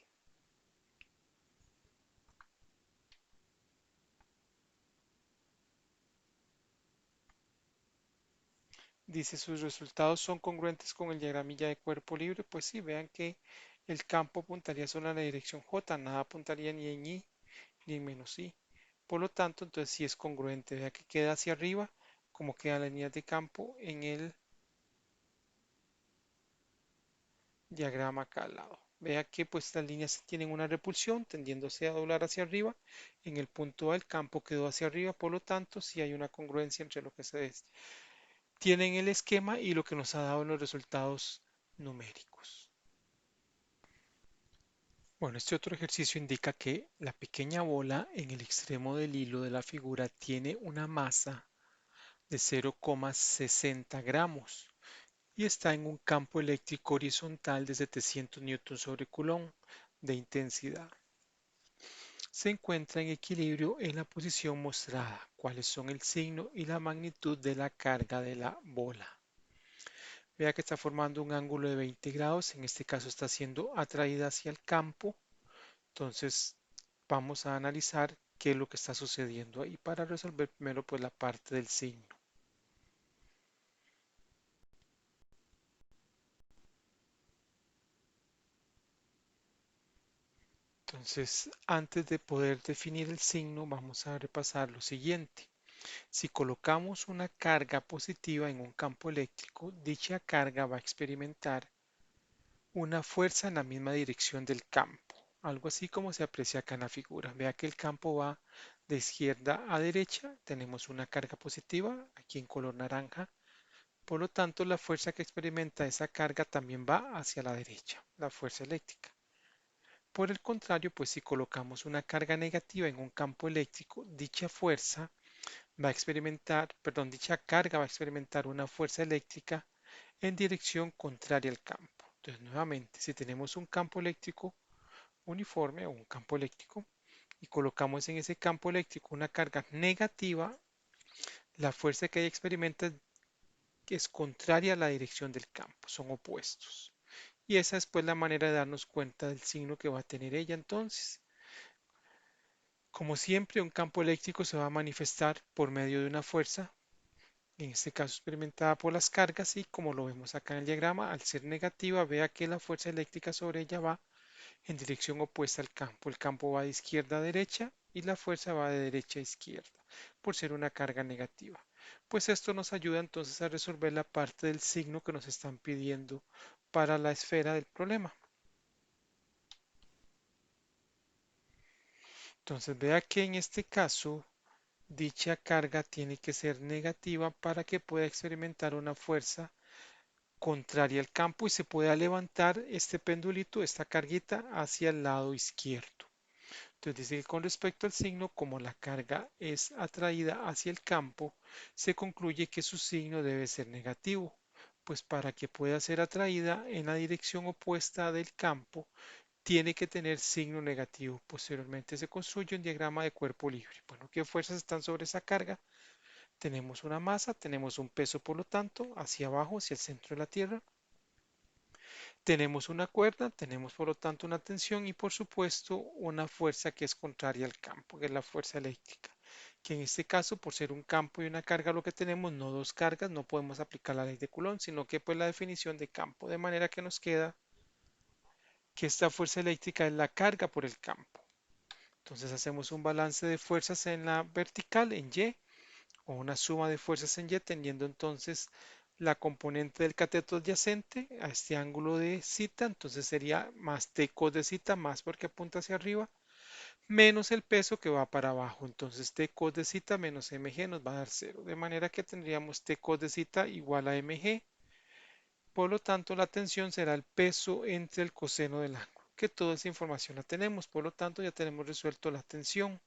Dice, sus resultados son congruentes con el diagramilla de cuerpo libre. Pues sí, vean que el campo apuntaría solo en la dirección J, nada apuntaría ni en Y ni en menos Y. Por lo tanto, entonces sí es congruente. Vea que queda hacia arriba, como quedan las líneas de campo en el diagrama acá al lado. Vea que pues las líneas tienen una repulsión tendiéndose a doblar hacia arriba. En el punto A el campo quedó hacia arriba, por lo tanto sí hay una congruencia entre lo que se tiene en el esquema y lo que nos ha dado en los resultados numéricos. Bueno, este otro ejercicio indica que la pequeña bola en el extremo del hilo de la figura tiene una masa de 0,60 gramos y está en un campo eléctrico horizontal de 700 newtons sobre coulomb de intensidad. Se encuentra en equilibrio en la posición mostrada, cuáles son el signo y la magnitud de la carga de la bola. Vea que está formando un ángulo de 20 grados, en este caso está siendo atraída hacia el campo. Entonces vamos a analizar qué es lo que está sucediendo ahí para resolver primero pues la parte del signo. Entonces, antes de poder definir el signo, vamos a repasar lo siguiente. Si colocamos una carga positiva en un campo eléctrico, dicha carga va a experimentar una fuerza en la misma dirección del campo, algo así como se aprecia acá en la figura. Vea que el campo va de izquierda a derecha, tenemos una carga positiva aquí en color naranja, por lo tanto la fuerza que experimenta esa carga también va hacia la derecha, la fuerza eléctrica. Por el contrario, pues si colocamos una carga negativa en un campo eléctrico, dicha fuerza va a experimentar, perdón, dicha carga va a experimentar una fuerza eléctrica en dirección contraria al campo. Entonces, nuevamente, si tenemos un campo eléctrico uniforme o un campo eléctrico y colocamos en ese campo eléctrico una carga negativa, la fuerza que ella experimenta es contraria a la dirección del campo, son opuestos. Y esa es pues la manera de darnos cuenta del signo que va a tener ella entonces. Como siempre, un campo eléctrico se va a manifestar por medio de una fuerza, en este caso experimentada por las cargas, y como lo vemos acá en el diagrama, al ser negativa, vea que la fuerza eléctrica sobre ella va en dirección opuesta al campo. El campo va de izquierda a derecha y la fuerza va de derecha a izquierda, por ser una carga negativa. Pues esto nos ayuda entonces a resolver la parte del signo que nos están pidiendo para la esfera del problema. Entonces vea que en este caso dicha carga tiene que ser negativa para que pueda experimentar una fuerza contraria al campo y se pueda levantar este pendulito, esta carguita hacia el lado izquierdo. Entonces dice que con respecto al signo, como la carga es atraída hacia el campo, se concluye que su signo debe ser negativo, pues para que pueda ser atraída en la dirección opuesta del campo, tiene que tener signo negativo. Posteriormente se construye un diagrama de cuerpo libre. Bueno, ¿qué fuerzas están sobre esa carga? Tenemos una masa, tenemos un peso, por lo tanto, hacia abajo, hacia el centro de la Tierra. Tenemos una cuerda, tenemos por lo tanto una tensión y por supuesto una fuerza que es contraria al campo, que es la fuerza eléctrica, que en este caso por ser un campo y una carga lo que tenemos, no dos cargas, no podemos aplicar la ley de Coulomb, sino que pues la definición de campo, de manera que nos queda que esta fuerza eléctrica es la carga por el campo. Entonces hacemos un balance de fuerzas en la vertical, en Y, o una suma de fuerzas en Y, teniendo entonces la componente del cateto adyacente a este ángulo de cita, entonces sería más T cos de cita, más porque apunta hacia arriba, menos el peso que va para abajo. Entonces T cos de cita menos mg nos va a dar cero, de manera que tendríamos T cos de cita igual a mg. Por lo tanto, la tensión será el peso entre el coseno del ángulo, que toda esa información la tenemos. Por lo tanto, ya tenemos resuelto la tensión.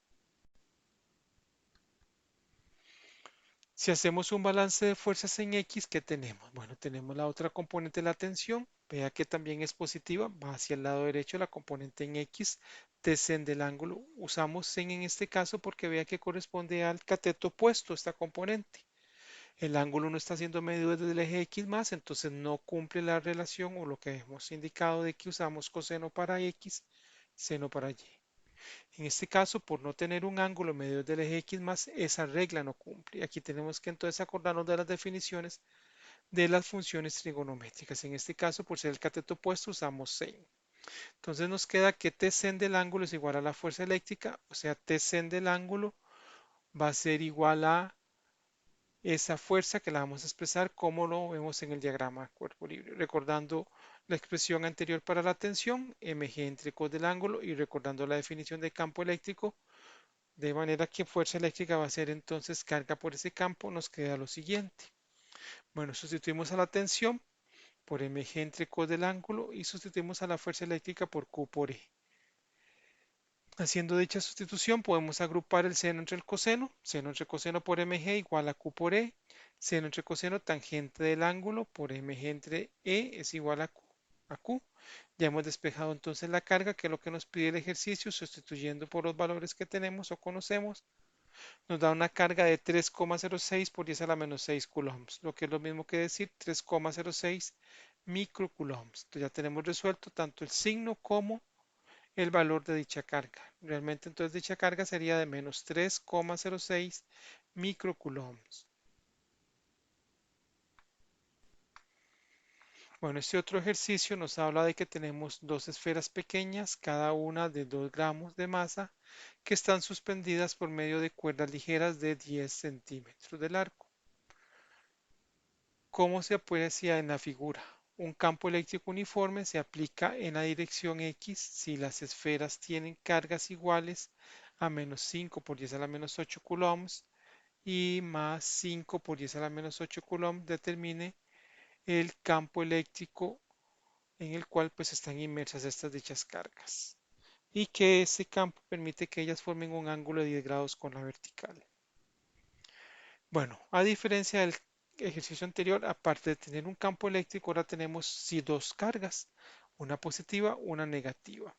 Si hacemos un balance de fuerzas en X, ¿qué tenemos? Bueno, tenemos la otra componente de la tensión. Vea que también es positiva, va hacia el lado derecho la componente en X, Tsen del ángulo. Usamos sen en este caso porque vea que corresponde al cateto opuesto esta componente. El ángulo no está siendo medido desde el eje X más, entonces no cumple la relación o lo que hemos indicado de que usamos coseno para X, seno para Y. En este caso, por no tener un ángulo medido del eje X más, esa regla no cumple. Aquí tenemos que entonces acordarnos de las definiciones de las funciones trigonométricas. En este caso, por ser el cateto opuesto, usamos sin. Entonces nos queda que T sen del ángulo es igual a la fuerza eléctrica, o sea, T sen del ángulo va a ser igual a esa fuerza que la vamos a expresar como lo vemos en el diagrama cuerpo libre, recordando la expresión anterior para la tensión, mg entre cos del ángulo y recordando la definición de campo eléctrico, de manera que fuerza eléctrica va a ser entonces carga por ese campo, nos queda lo siguiente. Bueno, sustituimos a la tensión por mg entre cos del ángulo y sustituimos a la fuerza eléctrica por Q por E. Haciendo dicha sustitución podemos agrupar el seno entre el coseno, seno entre coseno por mg igual a Q por E, seno entre coseno tangente del ángulo por mg entre E es igual a Q. Ya hemos despejado entonces la carga, que es lo que nos pide el ejercicio, sustituyendo por los valores que tenemos o conocemos, nos da una carga de 3,06 por 10 a la menos 6 coulombs, lo que es lo mismo que decir 3,06 microcoulombs. Entonces ya tenemos resuelto tanto el signo como el valor de dicha carga. Realmente entonces dicha carga sería de menos 3,06 microcoulombs. Bueno, este otro ejercicio nos habla de que tenemos dos esferas pequeñas, cada una de 2 gramos de masa, que están suspendidas por medio de cuerdas ligeras de 10 centímetros de largo. ¿Cómo se aprecia en la figura? Un campo eléctrico uniforme se aplica en la dirección X si las esferas tienen cargas iguales a menos 5 por 10 a la menos 8 coulombs y más 5 por 10 a la menos 8 coulombs determine el campo eléctrico en el cual pues están inmersas estas dichas cargas y que ese campo permite que ellas formen un ángulo de 10 grados con la vertical. Bueno, a diferencia del ejercicio anterior, aparte de tener un campo eléctrico, ahora tenemos sí dos cargas, una positiva, una negativa.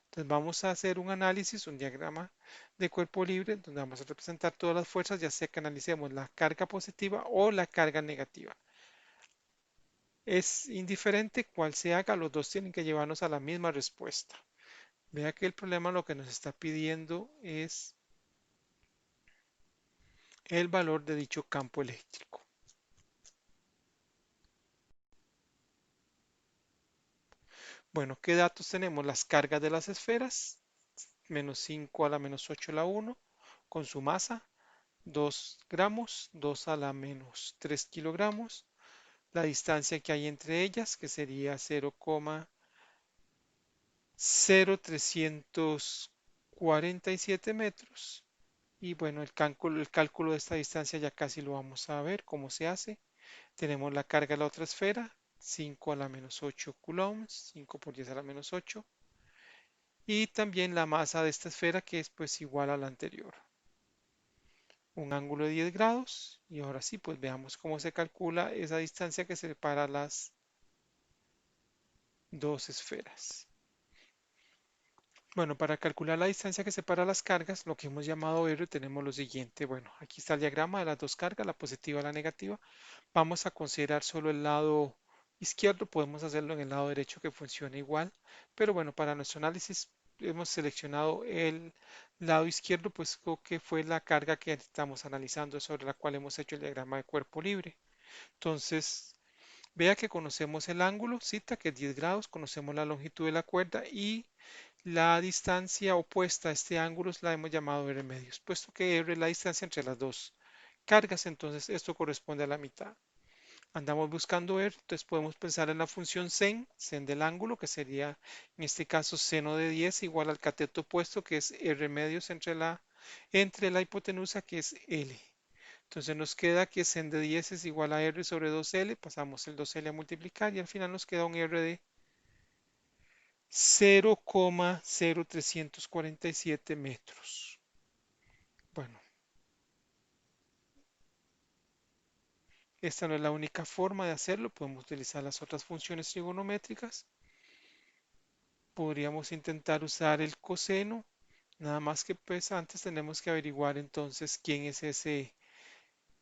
Entonces vamos a hacer un análisis, un diagrama de cuerpo libre, donde vamos a representar todas las fuerzas, ya sea que analicemos la carga positiva o la carga negativa. Es indiferente cuál se haga, los dos tienen que llevarnos a la misma respuesta. Vea que el problema lo que nos está pidiendo es el valor de dicho campo eléctrico. Bueno, ¿qué datos tenemos? Las cargas de las esferas, menos 5 a la menos 8 a la 1, con su masa, 2 gramos, 2 a la menos 3 kilogramos, la distancia que hay entre ellas, que sería 0,0347 metros. Y bueno, el cálculo de esta distancia ya casi lo vamos a ver cómo se hace. Tenemos la carga de la otra esfera, 5 a la menos 8 coulombs, 5 por 10 a la menos 8. Y también la masa de esta esfera que es pues igual a la anterior. Un ángulo de 10 grados. Y ahora sí, pues veamos cómo se calcula esa distancia que separa las dos esferas. Bueno, para calcular la distancia que separa las cargas, lo que hemos llamado R, tenemos lo siguiente. Bueno, aquí está el diagrama de las dos cargas, la positiva y la negativa. Vamos a considerar solo el lado izquierdo, podemos hacerlo en el lado derecho que funcione igual, pero bueno, para nuestro análisis hemos seleccionado el lado izquierdo, pues que fue la carga que estamos analizando, sobre la cual hemos hecho el diagrama de cuerpo libre. Entonces, vea que conocemos el ángulo, cita que es 10 grados, conocemos la longitud de la cuerda y la distancia opuesta a este ángulo la hemos llamado R medios, puesto que R es la distancia entre las dos cargas, entonces esto corresponde a la mitad. Andamos buscando R, entonces podemos pensar en la función sen del ángulo, que sería en este caso seno de 10 igual al cateto opuesto, que es R medios entre la hipotenusa, que es L. Entonces nos queda que sen de 10 es igual a R sobre 2L, pasamos el 2L a multiplicar y al final nos queda un R de 0,0347 metros. Bueno, esta no es la única forma de hacerlo, podemos utilizar las otras funciones trigonométricas. Podríamos intentar usar el coseno, nada más que pues antes tenemos que averiguar entonces quién es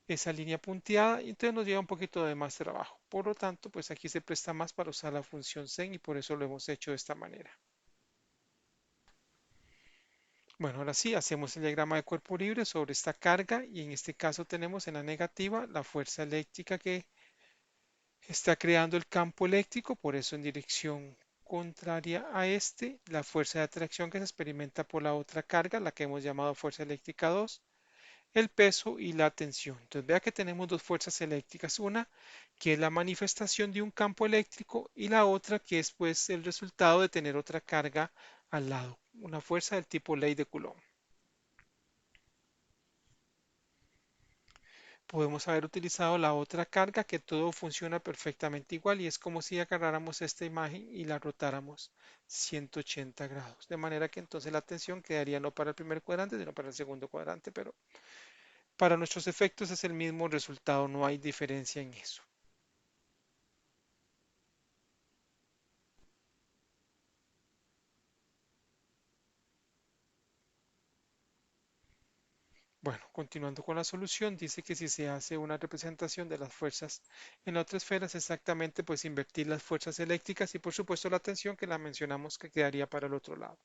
esa línea punteada y entonces nos lleva un poquito de más trabajo. Por lo tanto, pues aquí se presta más para usar la función sen y por eso lo hemos hecho de esta manera. Bueno, ahora sí, hacemos el diagrama de cuerpo libre sobre esta carga y en este caso tenemos en la negativa la fuerza eléctrica que está creando el campo eléctrico, por eso en dirección contraria a este, la fuerza de atracción que se experimenta por la otra carga, la que hemos llamado fuerza eléctrica 2, el peso y la tensión. Entonces vea que tenemos dos fuerzas eléctricas, una que es la manifestación de un campo eléctrico y la otra que es pues el resultado de tener otra carga al lado, una fuerza del tipo ley de Coulomb. Podemos haber utilizado la otra carga que todo funciona perfectamente igual y es como si agarráramos esta imagen y la rotáramos 180 grados. De manera que entonces la tensión quedaría no para el primer cuadrante, sino para el segundo cuadrante, pero para nuestros efectos es el mismo resultado, no hay diferencia en eso. Bueno, continuando con la solución, dice que si se hace una representación de las fuerzas en la otra esfera, es exactamente pues invertir las fuerzas eléctricas y por supuesto la tensión que la mencionamos que quedaría para el otro lado.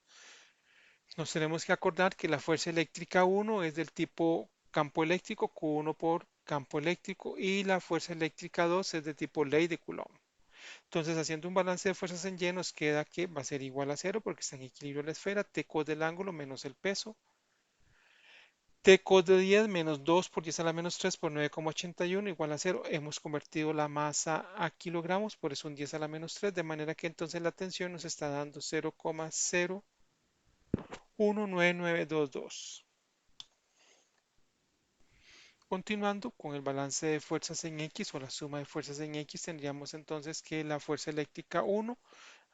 Nos tenemos que acordar que la fuerza eléctrica 1 es del tipo campo eléctrico, Q1 por campo eléctrico, y la fuerza eléctrica 2 es de tipo ley de Coulomb. Entonces, haciendo un balance de fuerzas en Y, nos queda que va a ser igual a cero porque está en equilibrio la esfera, T cos del ángulo menos el peso, T cos de 10 menos 2 por 10 a la menos 3 por 9,81 igual a cero. Hemos convertido la masa a kilogramos, por eso un 10 a la menos 3, de manera que entonces la tensión nos está dando 0,019922. Continuando con el balance de fuerzas en X o la suma de fuerzas en X, tendríamos entonces que la fuerza eléctrica 1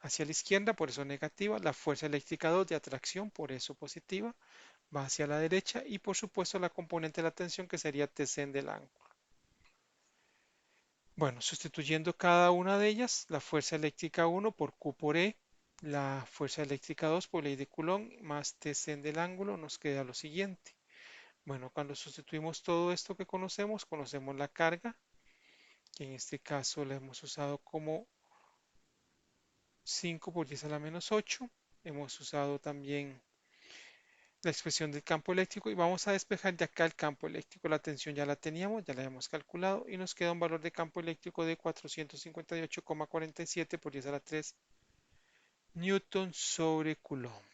hacia la izquierda, por eso negativa, la fuerza eléctrica 2 de atracción, por eso positiva, va hacia la derecha y por supuesto la componente de la tensión que sería Tsen del ángulo. Bueno, sustituyendo cada una de ellas, la fuerza eléctrica 1 por Q por E, la fuerza eléctrica 2 por ley de Coulomb más Tsen del ángulo, nos queda lo siguiente. Bueno, cuando sustituimos todo esto que conocemos, conocemos la carga, que en este caso la hemos usado como 5 por 10 a la menos 8. Hemos usado también la expresión del campo eléctrico y vamos a despejar de acá el campo eléctrico. La tensión ya la teníamos, ya la habíamos calculado y nos queda un valor de campo eléctrico de 458,47 por 10 a la 3 newton sobre coulomb.